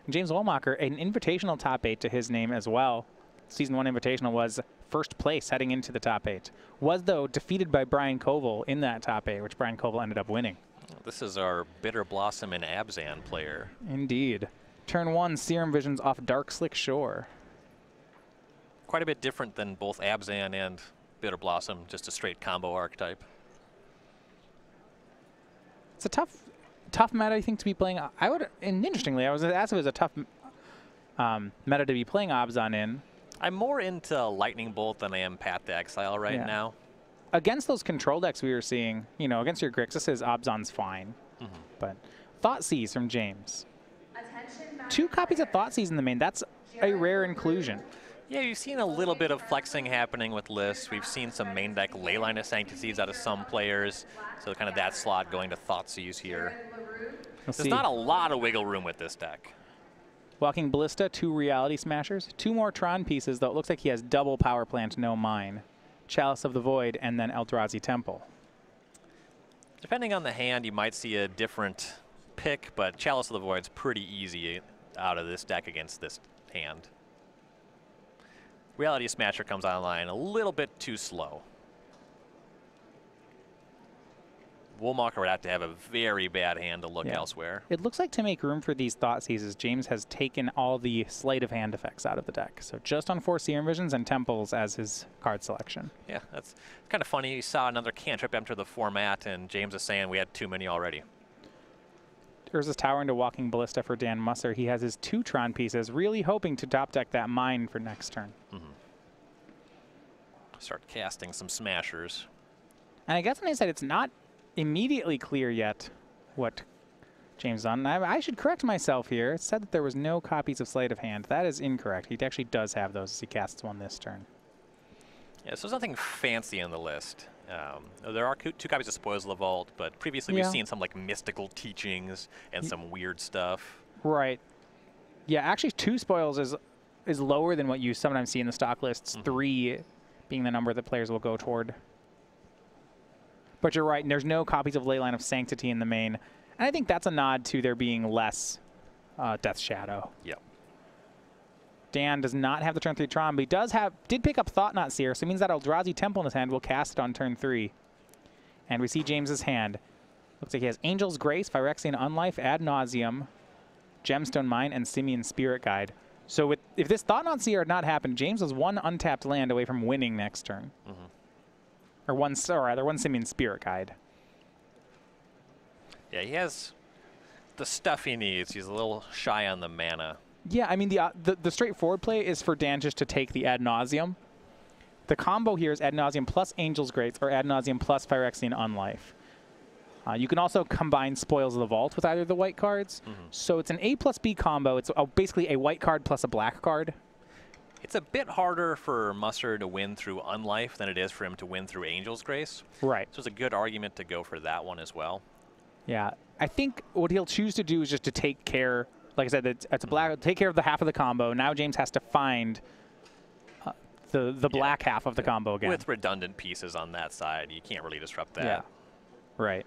James Wohlmacher, an invitational top 8 to his name as well. Season 1 invitational was first place heading into the top 8. Was, though, defeated by Brian Koval in that top 8, which Brian Koval ended up winning. This is our Bitter Blossom and Abzan player. Indeed. Turn 1, Serum Visions off Dark Slick Shore. Quite a bit different than both Abzan and Bitter Blossom, just a straight combo archetype. It's a tough meta, I think, to be playing. And interestingly, I was asked if it was a tough meta to be playing Abzan in. I'm more into Lightning Bolt than I am Path to Exile right now. Against those control decks we were seeing, you know, against your Grixis, Abzan's fine. But Thoughtseize from James. 2 copies of Thoughtseize in the main. That's a rare inclusion. Yeah, you've seen a little bit of flexing happening with lists. We've seen some main deck Leyline of Sanctity out of some players. So kind of that slot going to Thoughtseize here. There's not a lot of wiggle room with this deck. Walking Ballista, 2 Reality Smashers, 2 more Tron pieces, though it looks like he has double Power Plant, no Mine. Chalice of the Void, and then Eldrazi Temple. Depending on the hand, you might see a different pick, but Chalice of the Void's pretty easy out of this deck against this hand. Reality Smasher comes online a little bit too slow. Wohlmacher would have to have a very bad hand to look elsewhere. It looks like to make room for these Thoughtseizes, James has taken all the sleight of hand effects out of the deck. So just on 4 Serum Visions and Temples as his card selection. Yeah, that's kind of funny. You saw another cantrip enter the format, and James is saying we had too many already. Urza's Tower into Walking Ballista for Dan Musser. He has his 2 Tron pieces, really hoping to top deck that Mine for next turn. Start casting some Smashers. And I guess on his side, it's not immediately clear yet what James done. I should correct myself here. It said that there was no copies of Sleight of Hand. That is incorrect. He actually does have those as he casts one this turn. Yeah, so there's nothing fancy in the list. There are 2 copies of Spoils of the Vault, but previously we've seen some like mystical teachings and some weird stuff. Right. Yeah, actually 2 Spoils is lower than what you sometimes see in the stock lists. 3 being the number that players will go toward. But you're right, and there's no copies of Leyline of Sanctity in the main. And I think that's a nod to there being less Death Shadow. Yep. Dan does not have the turn 3 Tron, but he did pick up Thought Knot Seer, so it means that Eldrazi Temple in his hand will cast it on turn 3. And we see James's hand. Looks like he has Angel's Grace, Phyrexian Unlife, Ad Nauseam, Gemstone Mine, and Simian Spirit Guide. So if this Thought Knot Seer had not happened, James was 1 untapped land away from winning next turn. Or one Simian Spirit Guide. Yeah, he has the stuff he needs. He's a little shy on the mana. Yeah, I mean, the straightforward play is for Dan just to take the Ad Nauseam. The combo here is Ad Nauseam plus Angel's Grace or Ad Nauseam plus Phyrexian Unlife. You can also combine Spoils of the Vault with either of the white cards. So it's an A plus B combo. It's basically a white card plus a black card. It's a bit harder for Musser to win through Unlife than it is for him to win through Angel's Grace. Right. So it's a good argument to go for that one as well. Yeah. I think what he'll choose to do is just to take care, like I said, it's a black, take care of the half of the combo. Now James has to find the black half of the combo again. With redundant pieces on that side, you can't really disrupt that. Yeah. Right.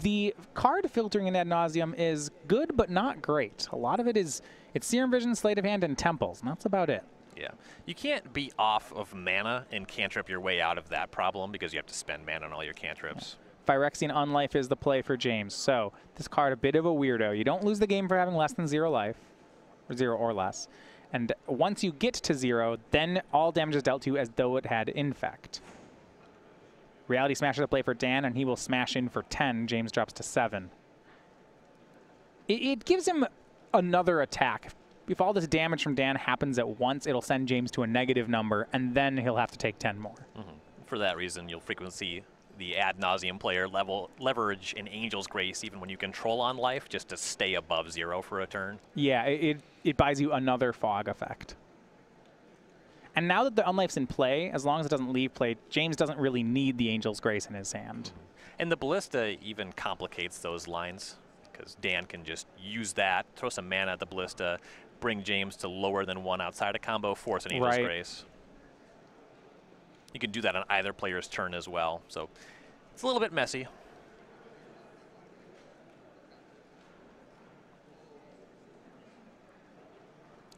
The card filtering in Ad Nauseam is good, but not great. A lot of it is, it's Serum Vision, Sleight of Hand, and Temples, and that's about it. Yeah. You can't be off of mana and cantrip your way out of that problem because you have to spend mana on all your cantrips. Phyrexian Unlife is the play for James. So this card, a bit of a weirdo. You don't lose the game for having less than 0 life, or 0 or less. And once you get to 0, then all damage is dealt to you as though it had Infect. Reality Smasher the play for Dan, and he will smash in for 10. James drops to 7. It gives him another attack. If all this damage from Dan happens at once, it'll send James to a negative number, and then he'll have to take 10 more. For that reason, you'll frequently see the Ad Nauseam player leverage an Angel's Grace even when you control on life just to stay above 0 for a turn. Yeah, it buys you another fog effect. And now that the Unlife's in play, as long as it doesn't leave play, James doesn't really need the Angel's Grace in his hand. And the Ballista even complicates those lines, because Dan can just use that, throw some mana at the Ballista, bring James to lower than 1 outside a combo, force an Angel's Grace. You can do that on either player's turn as well, so it's a little bit messy.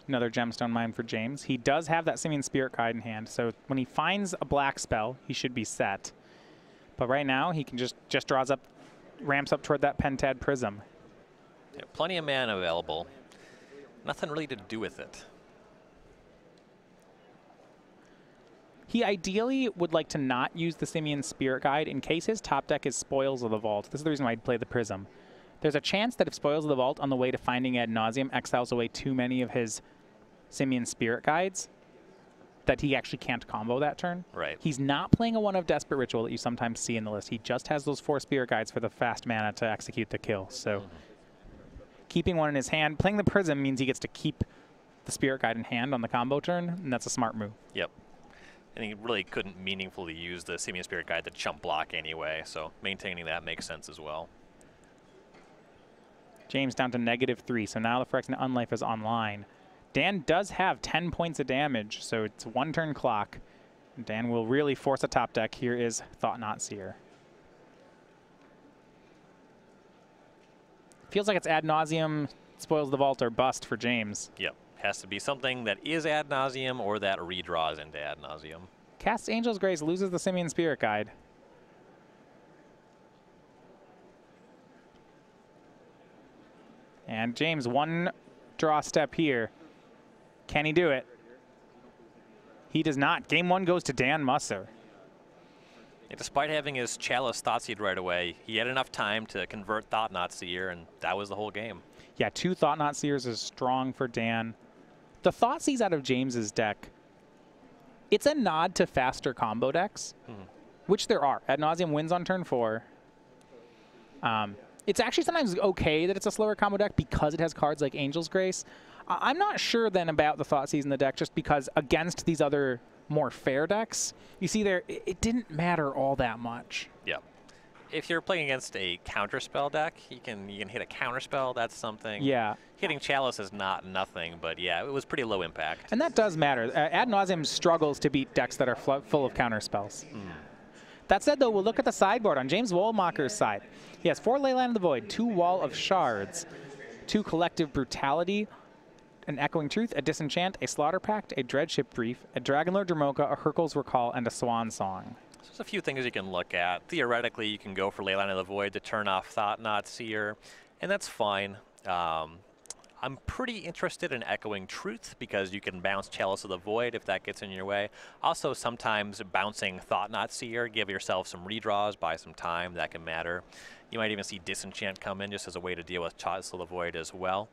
Another gemstone mine for James. He does have that Simian Spirit Guide in hand, so when he finds a black spell, he should be set. But right now, he can just draws up, ramps up toward that Pentad Prism. Yeah, plenty of mana available. Nothing really to do with it. He ideally would like to not use the Simian Spirit Guide in case his top deck is Spoils of the Vault. This is the reason why I'd play the Prism. There's a chance that if Spoils of the Vault on the way to finding Ad Nauseam exiles away too many of his Simian Spirit Guides, that he actually can't combo that turn. Right. He's not playing a 1 of Desperate Ritual that you sometimes see in the list. He just has those 4 Spirit Guides for the fast mana to execute the kill. So keeping one in his hand, playing the Prism means he gets to keep the Spirit Guide in hand on the combo turn, and that's a smart move. Yep. And he really couldn't meaningfully use the Simian Spirit Guide to chump block anyway, so maintaining that makes sense as well. James down to -3, so now the Phyrexian Unlife is online. Dan does have 10 points of damage, so it's 1 turn clock. Dan will really force a top deck. Here is Thought-Knot Seer. Feels like it's Ad Nauseam, Spoils the Vault, or bust for James. Yep. Has to be something that is Ad Nauseam or that redraws into Ad Nauseam. Casts Angel's Grace, loses the Simian Spirit Guide. And James, 1 draw step here. Can he do it? He does not. Game 1 goes to Dan Musser. And despite having his Chalice Thoughtseed right away, he had enough time to convert Thought-Knot Seer, and that was the whole game. Yeah, 2 Thought-Knot Seers is strong for Dan. The Thoughtseeds out of James's deck, it's a nod to faster combo decks, which there are. Ad Nauseam wins on turn 4. It's actually sometimes okay that it's a slower combo deck because it has cards like Angel's Grace. I'm not sure then about the Thoughtseize in the deck just because against these other more fair decks, you see there, it didn't matter all that much. Yeah. If you're playing against a counterspell deck, you can hit a counterspell, that's something. Yeah. Hitting Chalice is not nothing, but yeah, it was pretty low impact. And that does matter. Ad Nauseam struggles to beat decks that are full of counterspells. That said, though, we'll look at the sideboard on James Wohlmacher's side. He has 4 Leyline of the Void, 2 Wall of Shards, 2 Collective Brutality, an Echoing Truth, a Disenchant, a Slaughter Pact, a Dreadship Brief, a Dragonlord Dromoka, a Hurkyl's Recall, and a Swan Song. So there's a few things you can look at. Theoretically, you can go for Leyline of the Void to turn off Thought-Knot Seer, and that's fine. I'm pretty interested in Echoing Truth because you can bounce Chalice of the Void if that gets in your way. Also, sometimes bouncing Thought-Knot Seer, give yourself some redraws, buy some time, that can matter. You might even see Disenchant come in just as a way to deal with Chalice of the Void as well.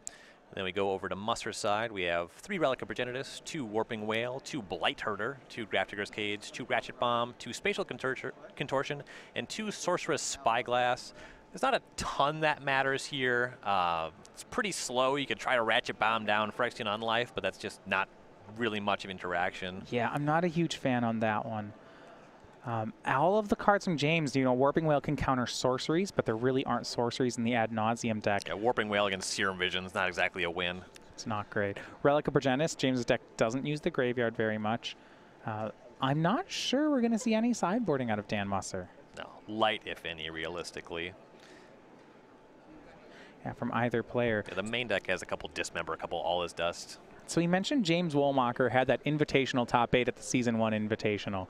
And then we go over to Musser's side. We have 3 Relic of Progenitus, 2 Warping Whale, 2 Blight Herder, 2 Grafdigger's Cage, 2 Ratchet Bomb, 2 Spatial Contortion, and 2 Sorceress Spyglass. There's not a ton that matters here. It's pretty slow. You can try to Ratchet Bomb down Phyrexian Unlife, but that's just not really much of interaction. Yeah, I'm not a huge fan on that one. All of the cards from James, you know, Warping Whale can counter sorceries, but there really aren't sorceries in the Ad Nauseam deck. Yeah, Warping Whale against Serum Vision is not exactly a win. It's not great. Relic of Progenitus, James' deck doesn't use the graveyard very much. I'm not sure we're going to see any sideboarding out of Dan Musser. No, light, if any, realistically. Yeah, from either player. Yeah, the main deck has a couple Dismember, a couple All Is Dust. So he mentioned James Wohlmacher had that invitational top 8 at the Season 1 Invitational.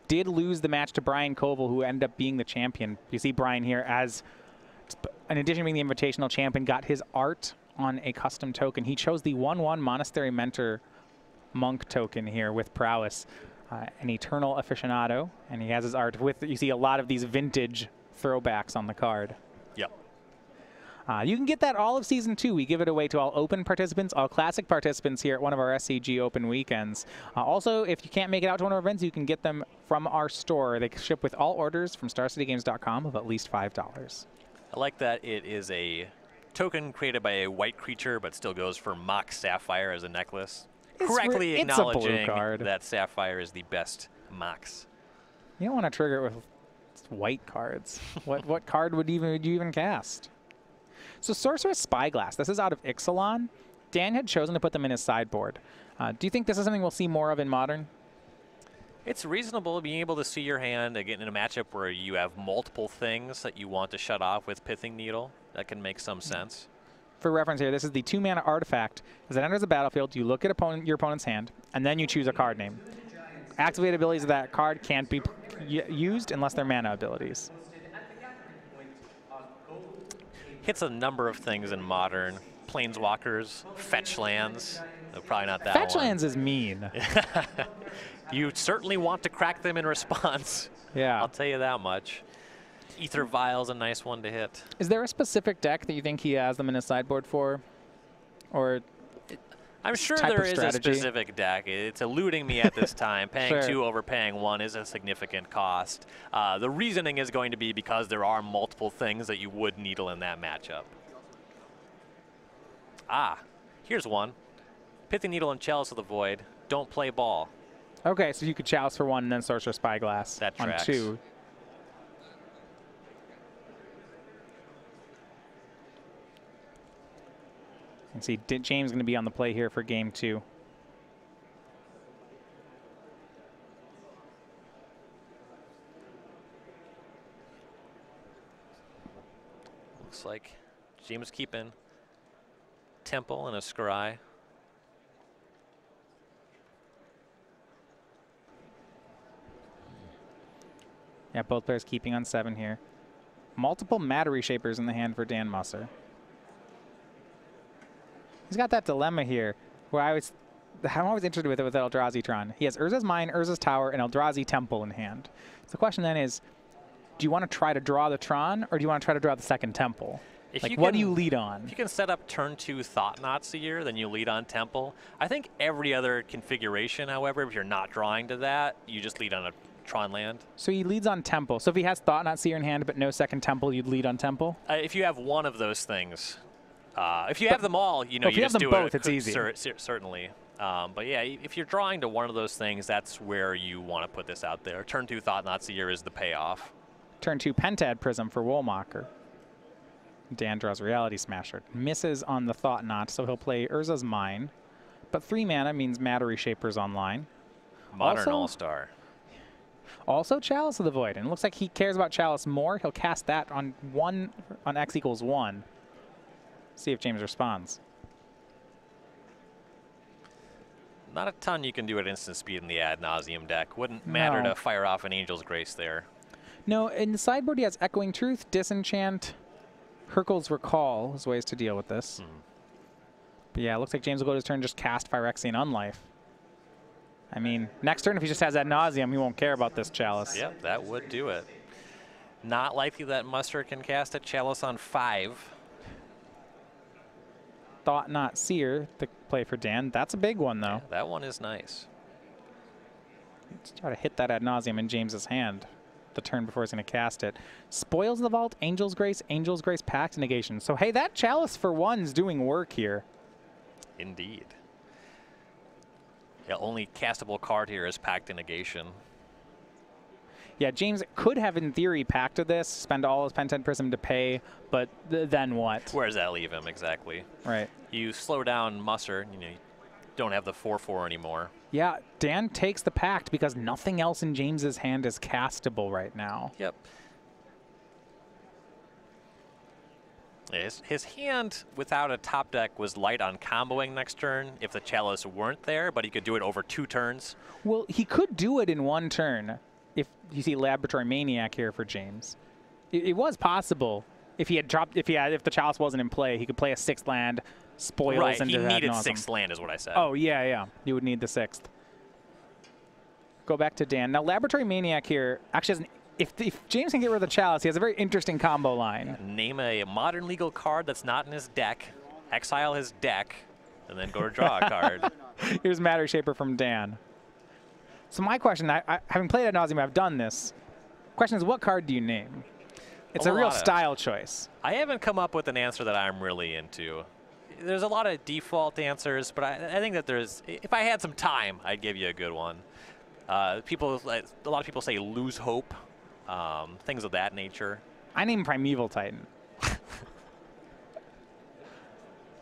Did lose the match to Brian Koval, who ended up being the champion. You see Brian here as, in addition to being the Invitational champion, got his art on a custom token. He chose the 1/1 Monastery Mentor Monk token here with Prowess, an Eternal Aficionado, and he has his art with, you see a lot of these vintage throwbacks on the card. Yep. You can get that all of Season 2. We give it away to all Open participants, all Classic participants here at one of our SCG Open weekends. Also, if you can't make it out to one of our events, you can get them from our store. They ship with all orders from StarCityGames.com of at least $5. I like that it is a token created by a white creature, but still goes for Mock Sapphire as a necklace. Correctly acknowledging that Sapphire is the best Mox. You don't want to trigger it with white cards. what card would you even cast? So Sorceress Spyglass, this is out of Ixalan. Dan had chosen to put them in his sideboard. Do you think this is something we'll see more of in Modern? It's reasonable being able to see your hand again in a matchup where you have multiple things that you want to shut off with Pithing Needle. That can make some sense. for reference here, this is the 2-mana artifact. As it enters the battlefield, you look at your opponent's hand, and then you choose a card name. Activated abilities of that card can't be used unless they're mana abilities. Hits a number of things in Modern. Planeswalkers, fetch lands. No, probably not that Fetch one. lands is mean. You certainly want to crack them in response. Yeah. I'll tell you that much. Ether Vial's a nice one to hit. Is there a specific deck that you think he has them in his sideboard for? Or I'm sure type there of is strategy? a specific deck. It's eluding me at this time. Paying Sure. 2 over paying 1 is a significant cost. The reasoning is going to be because there are multiple things that you would needle in that matchup. Ah, here's one. Pithing Needle and Chalice of the Void. Don't play ball. okay, so you could Chalice for 1 and then Sorcerer Spyglass That on tracks. 2. And see, James going to be on the play here for game 2. Looks like James keeping Temple and a Scry. Yeah, both players keeping on 7 here. Multiple Matter Reshapers in the hand for Dan Musser. He's got that dilemma here where I'm always interested with it with Eldrazi Tron. He has Urza's Mine, Urza's Tower, and Eldrazi Temple in hand. So the question then is, do you want to try to draw the Tron, or do you want to try to draw the second Temple? What do you lead on? If you can set up turn 2 Thought Knots here, then you lead on Temple. I think every other configuration, however, if you're not drawing to that, you just lead on a Tron land. So he leads on Temple. So if he has Thought Knot Seer in hand but no second Temple, you'd lead on Temple? If you have one of those things, if you have them all, you know, if you have just them do both, it. it's easy. Certainly. But yeah, if you're drawing to one of those things, that's where you want to put this out there. Turn 2 Thought Knot Seer is the payoff. Turn 2 Pentad Prism for Wohlmacher. Dan draws Reality Smasher. Misses on the Thought Knot, so he'll play Urza's Mine. But 3 mana means Matter Reshaper's online. Modern All-Star. Also Chalice of the Void. And it looks like he cares about Chalice more. He'll cast that on X equals 1. See if James responds. Not a ton you can do at instant speed in the Ad Nauseam deck. Wouldn't matter No. to fire off an Angel's Grace there. No, in the sideboard he has Echoing Truth, Disenchant, Hurkyl's Recall as ways to deal with this. But yeah, it looks like James will go to his turn and just cast Phyrexian Unlife. I mean, next turn if he just has Ad Nauseam, he won't care about this Chalice. Yep, that would do it. Not likely that Musser can cast a Chalice on 5. Thought Knot Seer, the play for Dan. That's a big one, though. Yeah, that one is nice. Let's try to hit that Ad Nauseam in James's hand the turn before he's going to cast it. Spoils the Vault, Angel's Grace, Pact, Negation. So, hey, that Chalice for 1's doing work here. Indeed. The only castable card here is Pact and Negation. Yeah, James could have, in theory, pacted this, spend all his Pentad Prism to pay, but then what? Where does that leave him exactly? Right. You slow down Musser, you know, you don't have the 4/4 anymore. Yeah, Dan takes the Pact because nothing else in James's hand is castable right now. Yep. His hand without a top deck was light on comboing next turn if the Chalice weren't there, but he could do it over 2 turns. Well, he could do it in 1 turn if you see Laboratory Maniac here for James. It was possible if he had dropped, if the Chalice wasn't in play, he could play a 6th land, spoils Right, into he needed Ad Nauseam. 6th land is what I said. Oh, yeah. You would need the 6th. Go back to Dan. Now, Laboratory Maniac here actually has an, if James can get rid of the Chalice, he has a very interesting combo line. Name a modern legal card that's not in his deck, exile his deck, and then go to draw a card. Here's Matter Shaper from Dan. So my question, having played Ad Nauseam, I've done this. Question is, what card do you name? It's a real style choice. I haven't come up with an answer that I'm really into. There's a lot of default answers, but I think that there's, if I had some time, I'd give you a good one. A lot of people say Lose Hope, things of that nature. I name Primeval Titan.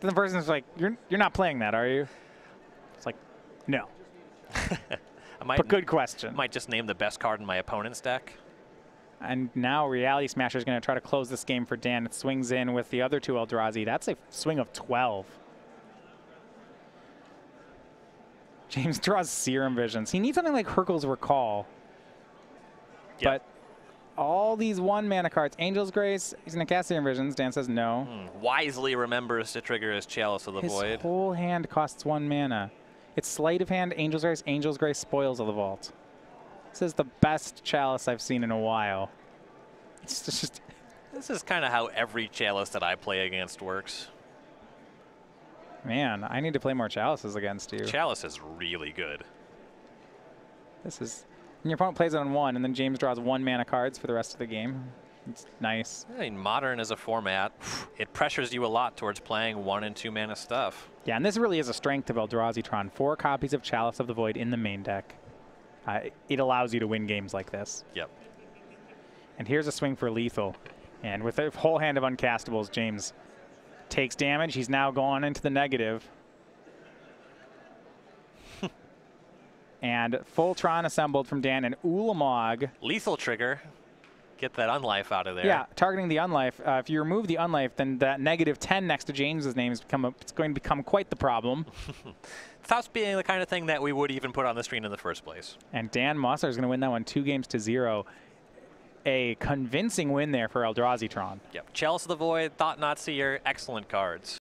The person's like, you're not playing that, are you? It's like, no. But good question. Might just name the best card in my opponent's deck. And now Reality Smasher is going to try to close this game for Dan. It swings in with the other two Eldrazi. That's a swing of 12. James draws Serum Visions. He needs something like Hurkyl's Recall. Yep. But all these 1-mana cards, Angel's Grace, he's going to cast Serum Visions. Dan says no. Wisely remembers to trigger his Chalice of the Void. His whole hand costs 1 mana. It's Sleight of Hand, Angel's Grace, Spoils of the Vault. This is the best Chalice I've seen in a while. It's just This is kind of how every Chalice that I play against works. Man, I need to play more Chalices against you. Chalice is really good. This is... And your opponent plays it on 1, and then James draws 1-mana cards for the rest of the game. It's nice. I mean, Modern as a format, it pressures you a lot towards playing 1 and 2 mana stuff. Yeah, and this really is a strength of Eldrazi-tron. 4 copies of Chalice of the Void in the main deck. It allows you to win games like this. Yep. And here's a swing for lethal. And with a whole hand of uncastables, James takes damage. He's now gone into the negative. And full Tron assembled from Dan and Ulamog. Lethal trigger. Get that unlife out of there. Yeah, targeting the unlife. If you remove the unlife, then that -10 next to James's name is it's going to become quite the problem. Stops being the kind of thing that we would even put on the screen in the first place. And Dan Musser is going to win that one 2-0. A convincing win there for Eldrazi-tron. Yep. Chalice of the Void, Thought-Knot Seer, excellent cards.